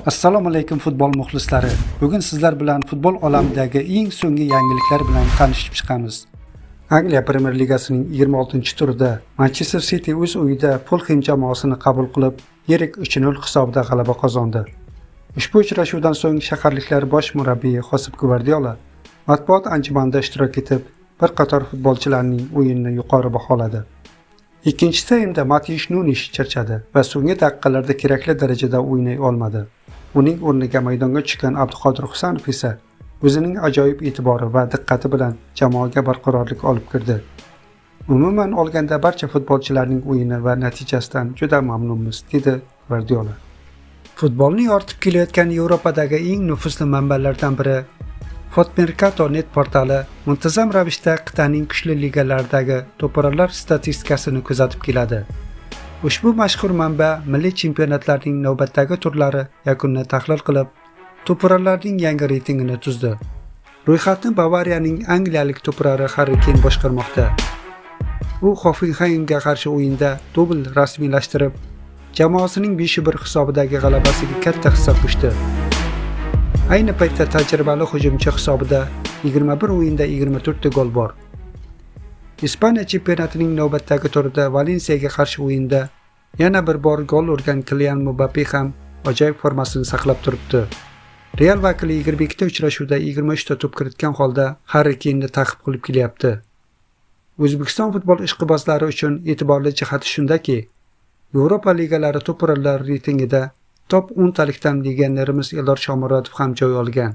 Assalomu alaykum futbol muxlislari. Bugun sizlar bilan futbol olamidagi eng so'nggi yangiliklar bilan tanishib chiqamiz. Angliya Premyer Ligasining 26-turida Manchester City o'z uyida Fulham jamoasini qabul qilib, yirik 3-0 hisobida g'alaba qozondi. Ushbu uchrashuvdan so'ng shaharliklar bosh murabbiyi Josep Guardiola matbuot anjumanida ishtirok etib, bir qator futbolchilarning o'yinini yuqori baholadi. Ikkinchi taymda Matheus Nunes charchadi va so'nggi daqiqalarda kerakli darajada o'ynay olmadi. Uning o'rniga maydonga tushgan Abduqodir Husanov esa o'zining ajoyib e'tibori va diqqati bilan jamoaga barqarorlik olib kirdi. Umuman olganda barcha futbolchilarning o'yini va natijasidan juda mamnunmiz, dedi Guardiola. Futbolni yoritib kelayotgan Yevropadagi eng nufuzli manbalardan biri Fotmercato.net portali muntazam ravishda qit'aning kuchli ligalaridagi to'puralar statistikasini kuzatib keladi. Ushbu mashhur manba milliy chempionatlarning navbatdagi turlari yakunini tahlil qilib, to'puralarning yangi reytingini tuzdi. Ro'yxatni Bavariyaning angliyalik to'purari Harry Kane boshqarmoqda. U Hoffenheimga qarshi o'yinda dubl rasmiylashtirib, jamoasining 5-1 hisobidagi g'alabasiga katta hissa qo'shdi. Ayni paytda tajribali hujumchi hisobida 21 o'yinda 24 ta gol bor. Ispaniya chempionatining navbatdagi turida Valensiyaga qarshi o'yinda yana bir bor gol urgan Kylian Mbappe ham ajoyib formasini saqlab turibdi. Real vakili 22 ta uchrashuvda 23 ta to'p kiritgan holda Harry Kane'ni ta'qib qilib kelyapti. O'zbekiston futbol ishqibozlari uchun e'tiborli jihati shundaki, Yevropa ligalari to'puralar reytingida top 10 talikdan legionerimiz Eldor Shomurodov ham joy olgan.